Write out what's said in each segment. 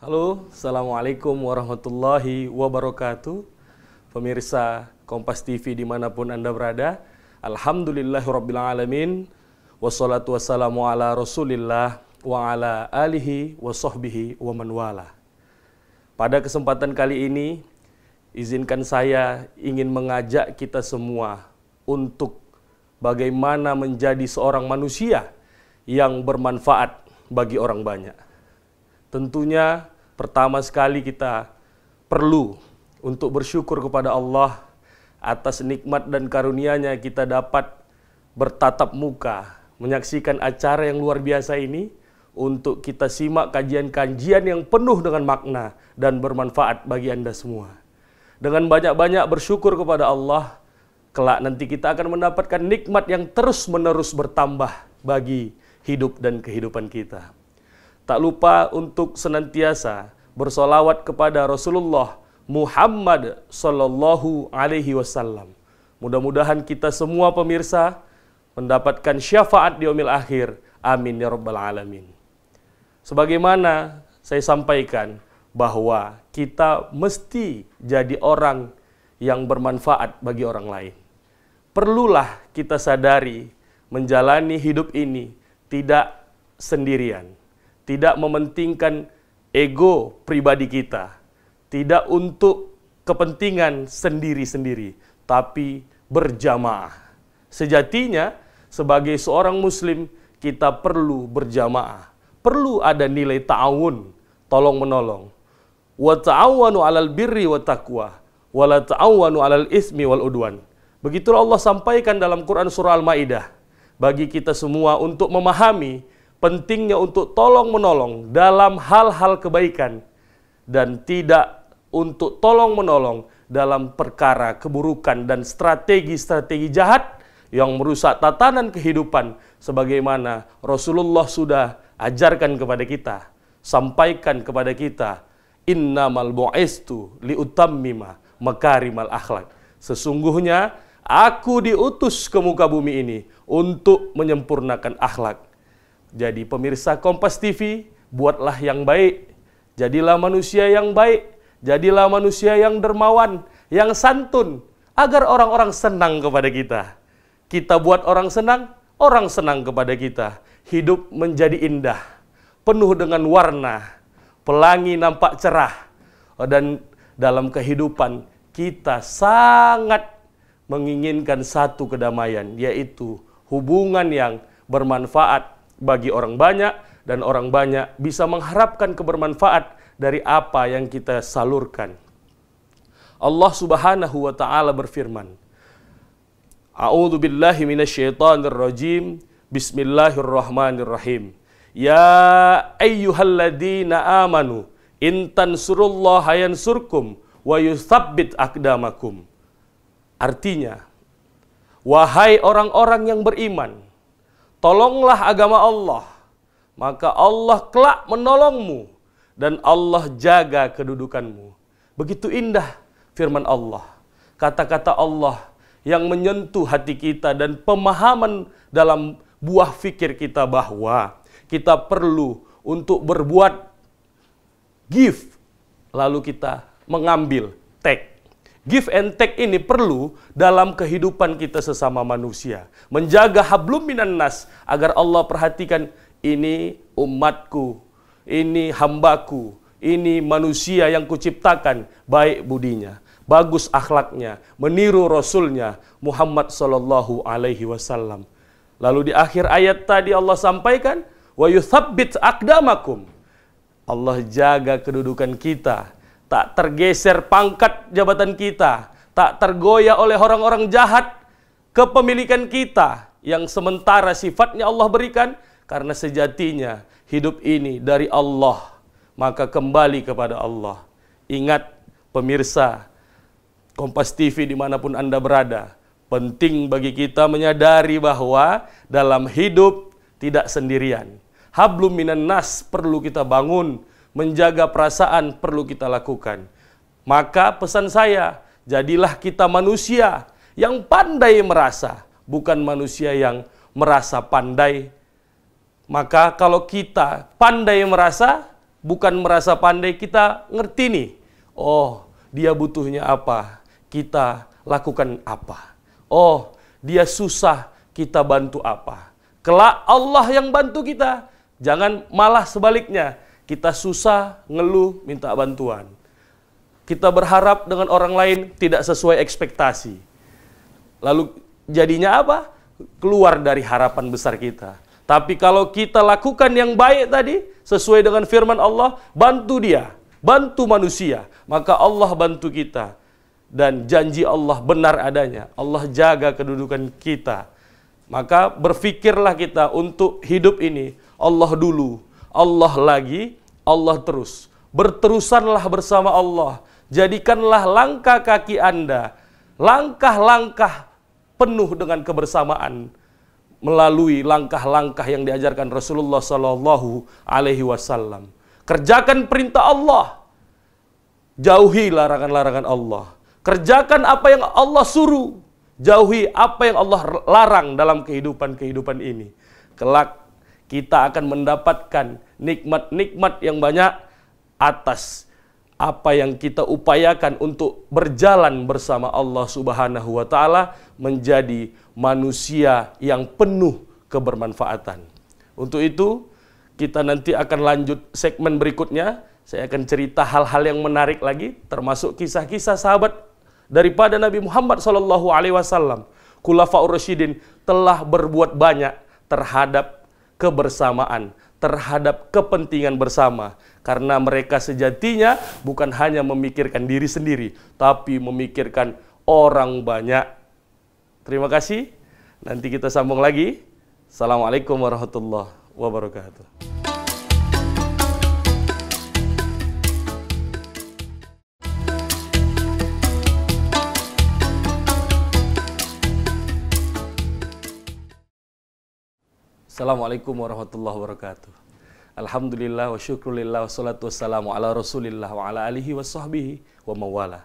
Halo, Assalamualaikum warahmatullahi wabarakatuh. Pemirsa Kompas TV dimanapun Anda berada, Alhamdulillahirrabbilalamin. Wassalatu wassalamu ala rasulillah wa ala alihi wa sahbihi wa man wala. Pada kesempatan kali ini, izinkan saya ingin mengajak kita semua untuk bagaimana menjadi seorang manusia yang bermanfaat bagi orang banyak. Tentunya pertama sekali kita perlu untuk bersyukur kepada Allah atas nikmat dan karunia-Nya kita dapat bertatap muka, menyaksikan acara yang luar biasa ini untuk kita simak kajian-kajian yang penuh dengan makna dan bermanfaat bagi Anda semua. Dengan banyak-banyak bersyukur kepada Allah, kelak nanti kita akan mendapatkan nikmat yang terus-menerus bertambah bagi hidup dan kehidupan kita. Tak lupa untuk senantiasa bersolawat kepada Rasulullah Muhammad Sallallahu Alaihi Wasallam. Mudah-mudahan kita semua pemirsa mendapatkan syafaat di yaumil akhir. Amin ya rabbal alamin. Sebagaimana saya sampaikan bahwa kita mesti jadi orang yang bermanfaat bagi orang lain. Perlulah kita sadari menjalani hidup ini tidak sendirian. Tidak mementingkan ego pribadi kita, tidak untuk kepentingan sendiri-sendiri, tapi berjamaah. Sejatinya, sebagai seorang muslim, kita perlu berjamaah. Perlu ada nilai ta'awun, tolong-menolong. Wa ta'awanu 'alal birri wa taqwa, wa la ta'awanu 'alal ismi wal udwan. Begitulah Allah sampaikan dalam Quran surah Al-Maidah bagi kita semua untuk memahami pentingnya untuk tolong-menolong dalam hal-hal kebaikan dan tidak untuk tolong-menolong dalam perkara keburukan dan strategi-strategi jahat yang merusak tatanan kehidupan sebagaimana Rasulullah sudah ajarkan kepada kita, sampaikan kepada kita, innamal bu'istu liutammima makarimal akhlak. Sesungguhnya aku diutus ke muka bumi ini untuk menyempurnakan akhlak. Jadi pemirsa Kompas TV, buatlah yang baik, jadilah manusia yang baik, jadilah manusia yang dermawan, yang santun, agar orang-orang senang kepada kita. Kita buat orang senang kepada kita. Hidup menjadi indah, penuh dengan warna, pelangi nampak cerah, dan dalam kehidupan kita sangat menginginkan satu kedamaian, yaitu hubungan yang bermanfaat bagi orang banyak dan orang banyak bisa mengharapkan kebermanfaat dari apa yang kita salurkan. Allah Subhanahu wa taala berfirman, A'udzu billahi minasyaitonir rajim. Bismillahirrahmanirrahim. Ya ayyuhalladzina amanu in tansurullaha yansurkum wa yutsabbit aqdamakum. Artinya, wahai orang-orang yang beriman, tolonglah agama Allah, maka Allah kelak menolongmu dan Allah jaga kedudukanmu. Begitu indah firman Allah. Kata-kata Allah yang menyentuh hati kita dan pemahaman dalam buah fikir kita bahwa kita perlu untuk berbuat give, lalu kita mengambil take. Give and take ini perlu dalam kehidupan kita sesama manusia. Menjaga hablum minan nas agar Allah perhatikan ini umatku, ini hambaku, ini manusia yang kuciptakan, baik budinya, bagus akhlaknya, meniru Rasulnya Muhammad Sallallahu Alaihi Wasallam. Lalu di akhir ayat tadi Allah sampaikan, wa yutsabbit aqdamakum. Allah jaga kedudukan kita. Tak tergeser pangkat jabatan kita, tak tergoyah oleh orang-orang jahat kepemilikan kita yang sementara sifatnya Allah berikan, karena sejatinya hidup ini dari Allah, maka kembali kepada Allah. Ingat pemirsa Kompas TV dimanapun Anda berada, penting bagi kita menyadari bahwa dalam hidup tidak sendirian. Hablum minan nas perlu kita bangun, menjaga perasaan perlu kita lakukan. Maka pesan saya, jadilah kita manusia yang pandai merasa, bukan manusia yang merasa pandai. Maka kalau kita pandai merasa, bukan merasa pandai, kita ngerti nih. Oh, dia butuhnya apa, kita lakukan apa. Oh, dia susah, kita bantu apa. Kelak Allah yang bantu kita. Jangan malah sebaliknya, kita susah, ngeluh, minta bantuan. Kita berharap dengan orang lain tidak sesuai ekspektasi. Lalu jadinya apa? Keluar dari harapan besar kita. Tapi kalau kita lakukan yang baik tadi, sesuai dengan firman Allah, bantu dia, bantu manusia, maka Allah bantu kita. Dan janji Allah benar adanya. Allah jaga kedudukan kita. Maka berfikirlah kita untuk hidup ini. Allah dulu, Allah lagi, Allah terus. Berterusanlah bersama Allah. Jadikanlah langkah kaki Anda langkah-langkah penuh dengan kebersamaan melalui langkah-langkah yang diajarkan Rasulullah Sallallahu Alaihi Wasallam. Kerjakan perintah Allah, jauhi larangan-larangan Allah. Kerjakan apa yang Allah suruh, jauhi apa yang Allah larang dalam kehidupan ini. Kelak kita akan mendapatkan nikmat-nikmat yang banyak atas apa yang kita upayakan untuk berjalan bersama Allah Subhanahu wa Ta'ala menjadi manusia yang penuh kebermanfaatan. Untuk itu, kita nanti akan lanjut segmen berikutnya. Saya akan cerita hal-hal yang menarik lagi, termasuk kisah-kisah sahabat daripada Nabi Muhammad SAW. Khulafaur Rasyidin telah berbuat banyak terhadap kebersamaan, terhadap kepentingan bersama. Karena mereka sejatinya bukan hanya memikirkan diri sendiri, tapi memikirkan orang banyak. Terima kasih. Nanti kita sambung lagi. Assalamualaikum warahmatullahi wabarakatuh. Assalamualaikum warahmatullahi wabarakatuh. Alhamdulillah wa syukrulillah wa salatu wassalamu ala rasulillah wa ala alihi wa sahbihi wa mawala.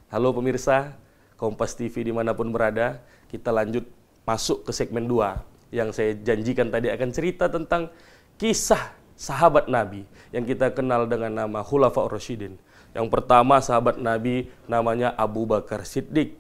Halo pemirsa Kompas TV dimanapun berada, kita lanjut masuk ke segmen 2 yang saya janjikan tadi akan cerita tentang kisah sahabat Nabi yang kita kenal dengan nama Khulafaur Rasyidin. Yang pertama sahabat Nabi namanya Abu Bakar Siddiq,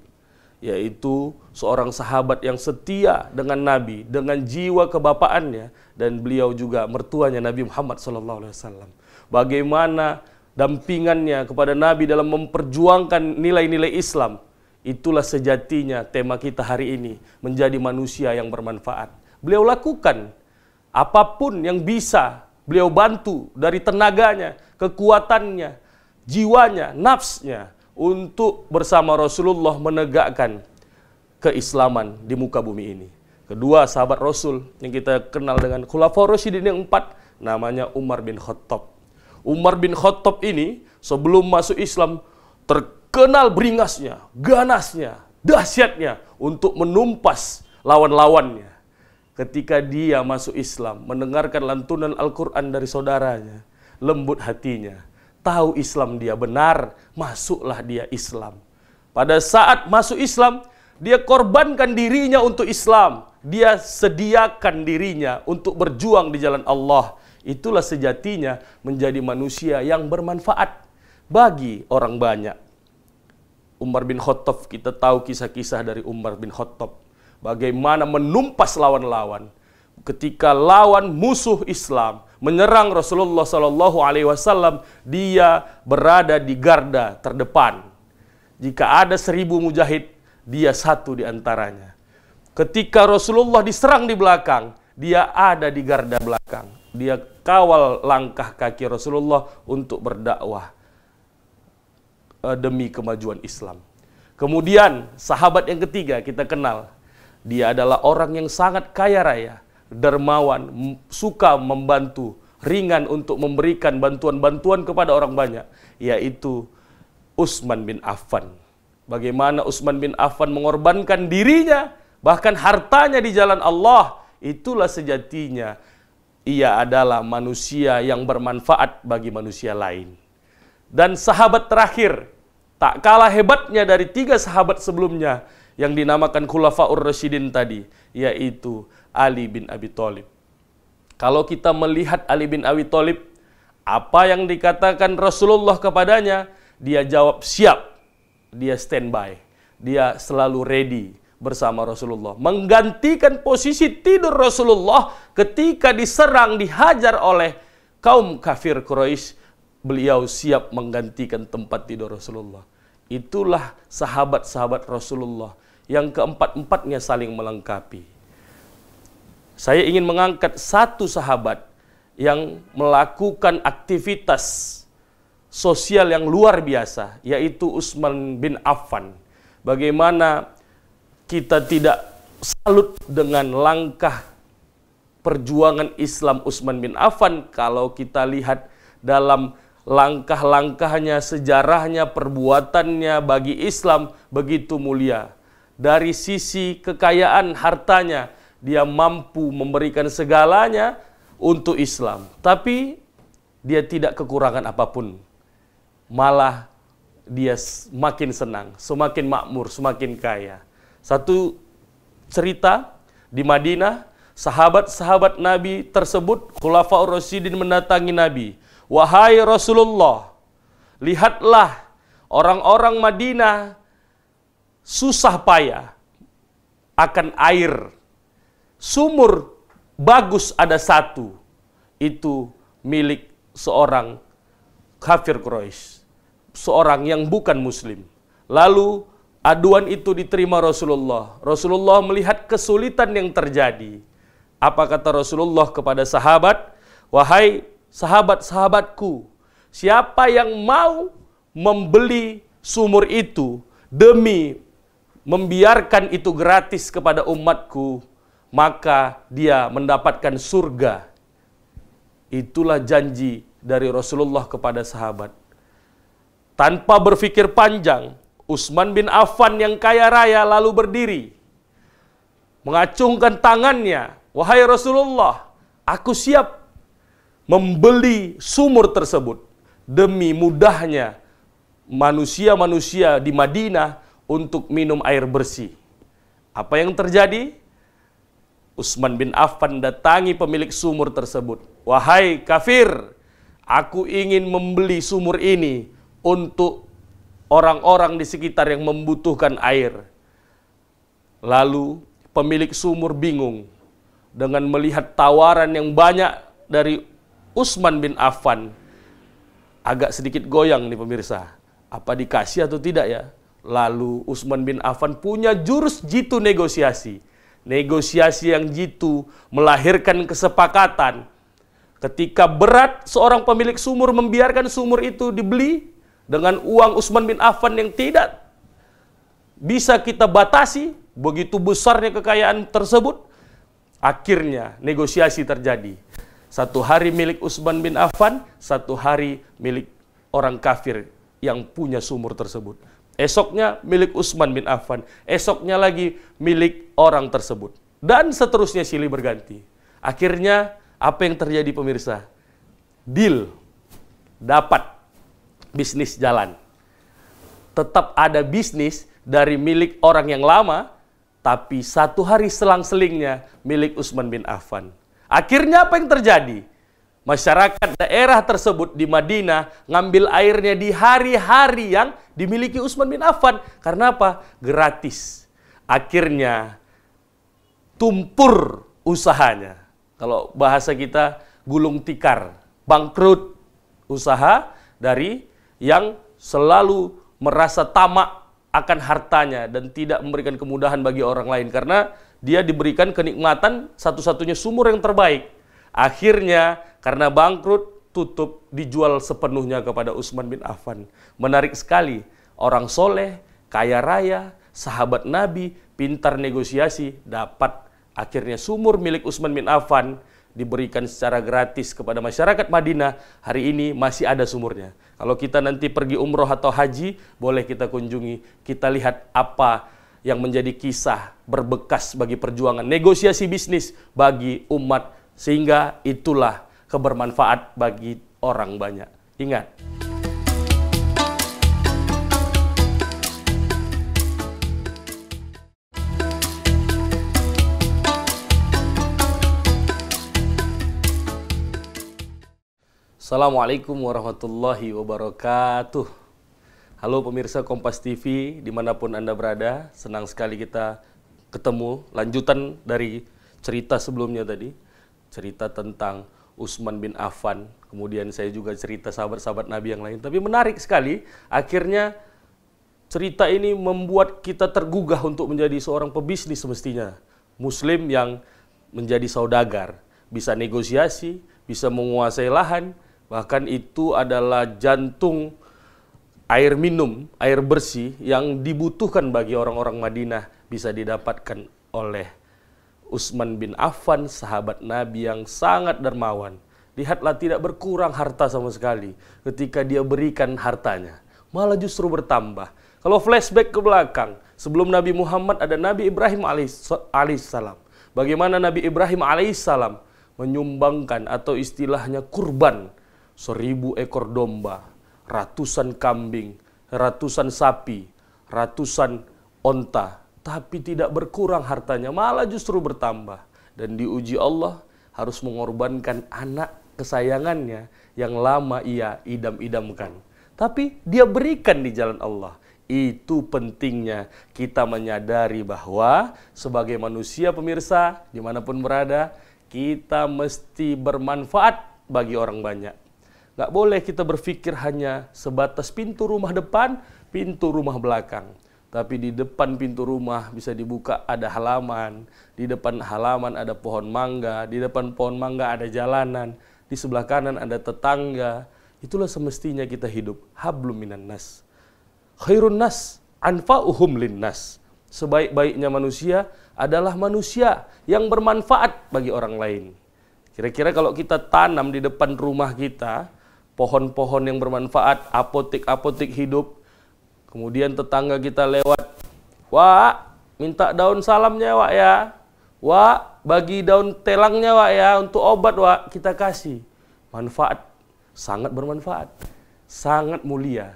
yaitu seorang sahabat yang setia dengan Nabi, dengan jiwa kebapaannya, dan beliau juga mertuanya Nabi Muhammad SAW. Bagaimana dampingannya kepada Nabi dalam memperjuangkan nilai-nilai Islam, itulah sejatinya tema kita hari ini, menjadi manusia yang bermanfaat. Beliau lakukan apapun yang bisa, beliau bantu dari tenaganya, kekuatannya, jiwanya, nafsnya, untuk bersama Rasulullah menegakkan keislaman di muka bumi ini. Kedua, sahabat Rasul yang kita kenal dengan Khulafaur Rasyidin yang 4, namanya Umar bin Khattab. Umar bin Khattab ini sebelum masuk Islam terkenal beringasnya, ganasnya, dahsyatnya untuk menumpas lawan-lawannya. Ketika dia masuk Islam, mendengarkan lantunan Al-Quran dari saudaranya, lembut hatinya. Tahu Islam dia benar, masuklah dia Islam. Pada saat masuk Islam, dia korbankan dirinya untuk Islam. Dia sediakan dirinya untuk berjuang di jalan Allah. Itulah sejatinya menjadi manusia yang bermanfaat bagi orang banyak. Umar bin Khattab, kita tahu kisah-kisah dari Umar bin Khattab. Bagaimana menumpas lawan-lawan. Ketika lawan musuh Islam menyerang Rasulullah SAW, dia berada di garda terdepan. Jika ada 1000 mujahid, dia satu di antaranya. Ketika Rasulullah diserang di belakang, dia ada di garda belakang. Dia kawal langkah kaki Rasulullah untuk berdakwah demi kemajuan Islam. Kemudian sahabat yang ketiga kita kenal. Dia adalah orang yang sangat kaya raya, dermawan, suka membantu, ringan untuk memberikan bantuan-bantuan kepada orang banyak, yaitu Utsman bin Affan. Bagaimana Utsman bin Affan mengorbankan dirinya, bahkan hartanya di jalan Allah. Itulah sejatinya ia adalah manusia yang bermanfaat bagi manusia lain. Dan sahabat terakhir, tak kalah hebatnya dari 3 sahabat sebelumnya yang dinamakan Khulafaur Rasyidin tadi, yaitu Ali bin Abi Thalib. Kalau kita melihat Ali bin Abi Thalib, Apa yang dikatakan Rasulullah kepadanya, dia jawab siap. Dia standby. Dia selalu ready bersama Rasulullah. Menggantikan posisi tidur Rasulullah ketika diserang, dihajar oleh kaum kafir Quraisy. Beliau siap menggantikan tempat tidur Rasulullah. Itulah sahabat-sahabat Rasulullah yang keempat-empatnya saling melengkapi. Saya ingin mengangkat satu sahabat yang melakukan aktivitas sosial yang luar biasa, yaitu Utsman bin Affan. Bagaimana kita tidak salut dengan langkah perjuangan Islam Utsman bin Affan kalau kita lihat dalam langkah-langkahnya, sejarahnya, perbuatannya bagi Islam begitu mulia. Dari sisi kekayaan hartanya, dia mampu memberikan segalanya untuk Islam. Tapi dia tidak kekurangan apapun. Malah dia semakin senang, semakin makmur, semakin kaya. Satu cerita di Madinah, sahabat-sahabat Nabi tersebut, Khulafaur Rasyidin mendatangi Nabi. Wahai Rasulullah, lihatlah orang-orang Madinah susah payah akan air. Sumur bagus ada satu, itu milik seorang kafir Quraisy, seorang yang bukan muslim. Lalu aduan itu diterima Rasulullah. Rasulullah melihat kesulitan yang terjadi. Apa kata Rasulullah kepada sahabat? Wahai sahabat-sahabatku, siapa yang mau membeli sumur itu demi membiarkan itu gratis kepada umatku, maka dia mendapatkan surga. Itulah janji dari Rasulullah kepada sahabat. Tanpa berpikir panjang, Utsman bin Affan yang kaya raya lalu berdiri, mengacungkan tangannya. Wahai Rasulullah, aku siap membeli sumur tersebut demi mudahnya manusia-manusia di Madinah untuk minum air bersih. Apa yang terjadi? Utsman bin Affan datangi pemilik sumur tersebut. Wahai kafir, aku ingin membeli sumur ini untuk orang-orang di sekitar yang membutuhkan air. Lalu pemilik sumur bingung dengan melihat tawaran yang banyak dari Utsman bin Affan. Agak sedikit goyang nih pemirsa. Apa dikasih atau tidak ya? Lalu Utsman bin Affan punya jurus jitu negosiasi. Negosiasi yang jitu melahirkan kesepakatan. Ketika berat seorang pemilik sumur membiarkan sumur itu dibeli dengan uang Utsman bin Affan yang tidak bisa kita batasi, begitu besarnya kekayaan tersebut, akhirnya negosiasi terjadi. Satu hari milik Utsman bin Affan, satu hari milik orang kafir yang punya sumur tersebut. Esoknya milik Utsman bin Affan, esoknya lagi milik orang tersebut. Dan seterusnya silih berganti. Akhirnya apa yang terjadi pemirsa? Deal, dapat bisnis jalan. Tetap ada bisnis dari milik orang yang lama, tapi satu hari selang-selingnya milik Utsman bin Affan. Akhirnya apa yang terjadi? Masyarakat daerah tersebut di Madinah ngambil airnya di hari-hari yang dimiliki Utsman bin Affan. Karena apa? Gratis. Akhirnya tumpur usahanya. Kalau bahasa kita gulung tikar, bangkrut usaha dari yang selalu merasa tamak akan hartanya dan tidak memberikan kemudahan bagi orang lain karena dia diberikan kenikmatan satu-satunya sumur yang terbaik. Akhirnya karena bangkrut, tutup, dijual sepenuhnya kepada Utsman bin Affan. Menarik sekali, orang soleh, kaya raya, sahabat Nabi, pintar negosiasi, dapat akhirnya sumur milik Utsman bin Affan diberikan secara gratis kepada masyarakat Madinah. Hari ini masih ada sumurnya. Kalau kita nanti pergi umroh atau haji, boleh kita kunjungi, kita lihat apa yang menjadi kisah berbekas bagi perjuangan negosiasi bisnis bagi umat, sehingga itulah kebermanfaat bagi orang banyak. Ingat. Assalamualaikum warahmatullahi wabarakatuh. Halo pemirsa Kompas TV, dimanapun Anda berada, senang sekali kita ketemu. Lanjutan dari cerita sebelumnya tadi, cerita tentang Utsman bin Affan, kemudian saya juga cerita sahabat-sahabat Nabi yang lain. Tapi menarik sekali, akhirnya cerita ini membuat kita tergugah untuk menjadi seorang pebisnis semestinya. Muslim yang menjadi saudagar, bisa negosiasi, bisa menguasai lahan, bahkan itu adalah jantung air minum, air bersih yang dibutuhkan bagi orang-orang Madinah bisa didapatkan oleh Utsman bin Affan, sahabat Nabi yang sangat dermawan. Lihatlah, tidak berkurang harta sama sekali ketika dia berikan hartanya, malah justru bertambah. Kalau flashback ke belakang, sebelum Nabi Muhammad ada Nabi Ibrahim alaihissalam. Bagaimana Nabi Ibrahim alaihissalam menyumbangkan atau istilahnya kurban 1000 ekor domba, ratusan kambing, ratusan sapi, ratusan onta, tapi tidak berkurang hartanya, malah justru bertambah. Dan diuji Allah harus mengorbankan anak kesayangannya yang lama ia idam-idamkan, tapi dia berikan di jalan Allah. Itu pentingnya kita menyadari bahwa sebagai manusia pemirsa, dimanapun berada, kita mesti bermanfaat bagi orang banyak. Nggak boleh kita berpikir hanya sebatas pintu rumah depan, pintu rumah belakang. Tapi di depan pintu rumah bisa dibuka ada halaman, di depan halaman ada pohon mangga, di depan pohon mangga ada jalanan, di sebelah kanan ada tetangga. Itulah semestinya kita hidup. Hablum minan nas. Khairun nas anfa'uhum linnas. Sebaik-baiknya manusia adalah manusia yang bermanfaat bagi orang lain. Kira-kira kalau kita tanam di depan rumah kita pohon-pohon yang bermanfaat, apotek-apotek hidup, kemudian tetangga kita lewat, "Wak, minta daun salamnya Wak ya. Wak, bagi daun telangnya Wak ya, untuk obat Wak," kita kasih. Manfaat, sangat bermanfaat, sangat mulia.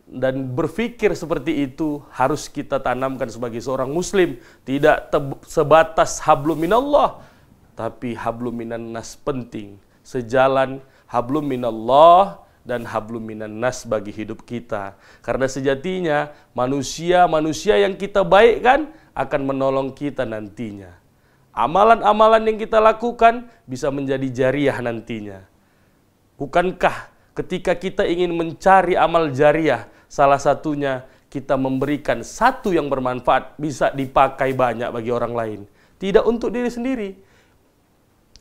Dan berpikir seperti itu harus kita tanamkan sebagai seorang muslim. Tidak sebatas hablum minallah, tapi hablum minan nas penting. Sejalan hablum minallah dan hablum minan nas bagi hidup kita. Karena sejatinya manusia yang kita baikkan akan menolong kita nantinya. Amalan-amalan yang kita lakukan bisa menjadi jariah nantinya. Bukankah ketika kita ingin mencari amal jariah, salah satunya kita memberikan satu yang bermanfaat, bisa dipakai banyak bagi orang lain, tidak untuk diri sendiri.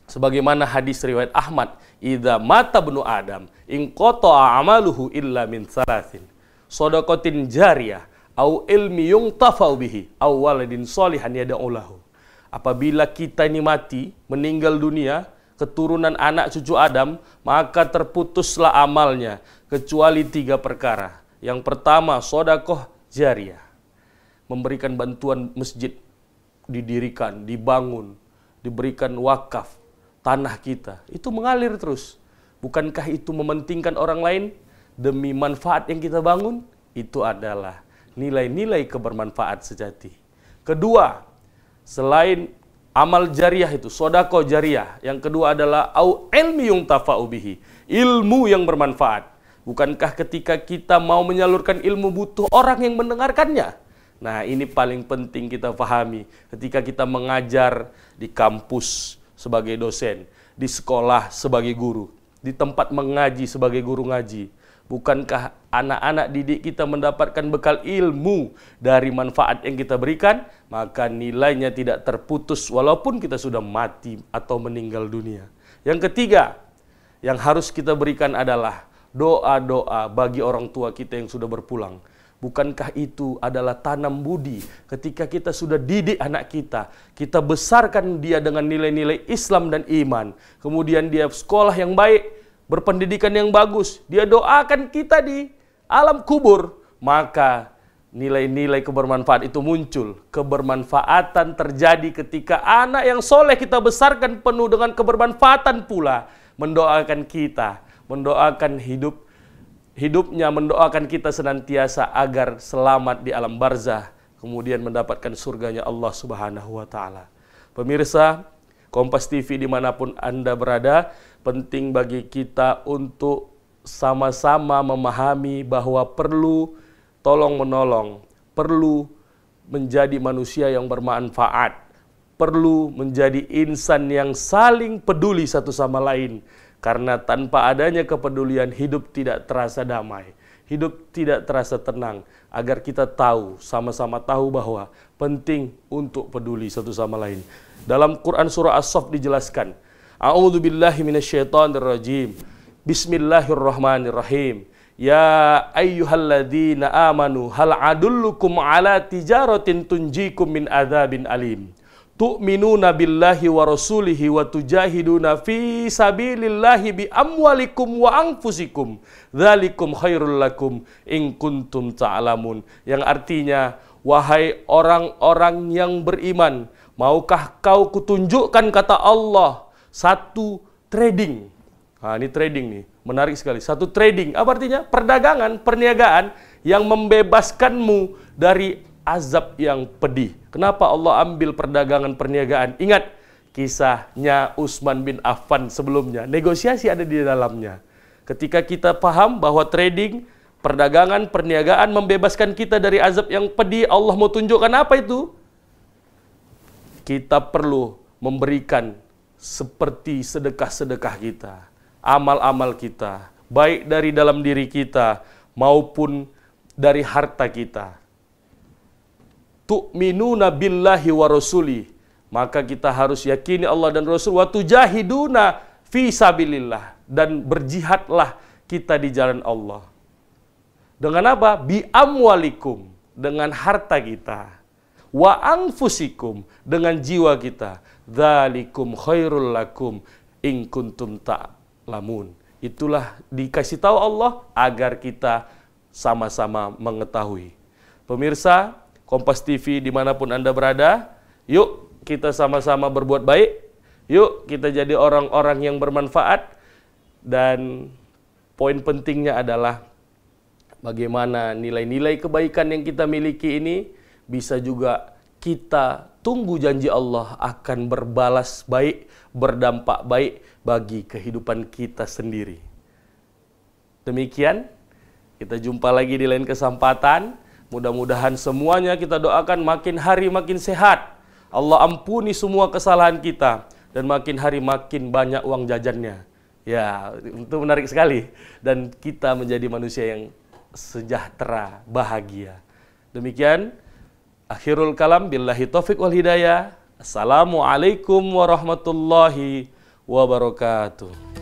Sebagaimana hadis riwayat Ahmad, "Idza mata ibnu Adam, in qata'a amaluhu illa min salasin. Shadaqatin jariyah, au ilmi yuntafa'u bihi, au waladin sholihan yad'u lahu." Apabila kita ini mati, meninggal dunia, keturunan anak cucu Adam, maka terputuslah amalnya kecuali 3 perkara. Yang pertama, sedekah jariyah. Memberikan bantuan masjid, didirikan, dibangun, diberikan wakaf tanah kita, itu mengalir terus. Bukankah itu mementingkan orang lain demi manfaat yang kita bangun? Itu adalah nilai-nilai kebermanfaat sejati. Kedua, selain amal jariah itu, sedekah jariah, yang kedua adalah au ilmi yuntafa'u bihi, ilmu yang bermanfaat. Bukankah ketika kita mau menyalurkan ilmu butuh orang yang mendengarkannya? Nah, ini paling penting kita pahami ketika kita mengajar di kampus sebagai dosen, di sekolah sebagai guru, di tempat mengaji sebagai guru ngaji. Bukankah anak-anak didik kita mendapatkan bekal ilmu dari manfaat yang kita berikan? Maka nilainya tidak terputus walaupun kita sudah mati atau meninggal dunia. Yang ketiga, yang harus kita berikan adalah doa-doa bagi orang tua kita yang sudah berpulang. Bukankah itu adalah tanam budi ketika kita sudah didik anak kita, kita besarkan dia dengan nilai-nilai Islam dan iman, kemudian dia sekolah yang baik, berpendidikan yang bagus, dia doakan kita di alam kubur, maka nilai-nilai kebermanfaat itu muncul. Kebermanfaatan terjadi ketika anak yang soleh kita besarkan penuh dengan kebermanfaatan pula, mendoakan kita, mendoakan hidupnya, mendoakan kita senantiasa agar selamat di alam barzah, kemudian mendapatkan surganya Allah Subhanahu wa taala. Pemirsa, Kompas TV dimanapun Anda berada, penting bagi kita untuk sama-sama memahami bahwa perlu tolong-menolong, perlu menjadi manusia yang bermanfaat, perlu menjadi insan yang saling peduli satu sama lain. Karena tanpa adanya kepedulian, hidup tidak terasa damai, hidup tidak terasa tenang. Agar kita tahu, sama-sama tahu bahwa penting untuk peduli satu sama lain. Dalam Quran surah As-Saff dijelaskan, A'udzubillahi minasyaitonirrajim. Bismillahirrahmanirrahim. Ya ayyuhalladzina amanu hal adullukum ala tijaratin tunjikum min adzabin alim. Tu'minuna billahi wa rasulihi wa tujahiduna fi sabilillahi bi amwalikum wa anfusikum. Dzalikum khairul lakum in kuntum ta'lamun. Yang artinya, wahai orang-orang yang beriman, maukah kau kutunjukkan, kata Allah, satu trading. Nah, ini trading nih, menarik sekali. Satu trading, apa artinya? Perdagangan, perniagaan yang membebaskanmu dari azab yang pedih. Kenapa Allah ambil perdagangan perniagaan? Ingat kisahnya Utsman bin Affan sebelumnya. Negosiasi ada di dalamnya. Ketika kita paham bahwa trading, perdagangan, perniagaan membebaskan kita dari azab yang pedih, Allah mau tunjukkan apa itu? Kita perlu memberikan seperti sedekah-sedekah kita, amal-amal kita, baik dari dalam diri kita maupun dari harta kita. Tu'minuna billahi wa rasuli, maka kita harus yakini Allah dan Rasul. Wa tujahiduna fi sabilillah, dan berjihadlah kita di jalan Allah. Dengan apa? Bi amwalikum, dengan harta kita. Wa anfusikum, dengan jiwa kita. Dzalikum khairul lakum in kuntum ta'lamun. Itulah dikasih tahu Allah agar kita sama-sama mengetahui. Pemirsa Kompas TV dimanapun Anda berada, yuk kita sama-sama berbuat baik, yuk kita jadi orang-orang yang bermanfaat, dan poin pentingnya adalah bagaimana nilai-nilai kebaikan yang kita miliki ini bisa juga kita tunggu janji Allah akan berbalas baik, berdampak baik bagi kehidupan kita sendiri. Demikian, kita jumpa lagi di lain kesempatan. Mudah-mudahan semuanya kita doakan makin hari makin sehat. Allah ampuni semua kesalahan kita. Dan makin hari makin banyak uang jajannya. Ya, itu menarik sekali. Dan kita menjadi manusia yang sejahtera, bahagia. Demikian, akhirul kalam, billahi taufiq wal hidayah. Assalamualaikum warahmatullahi wabarakatuh.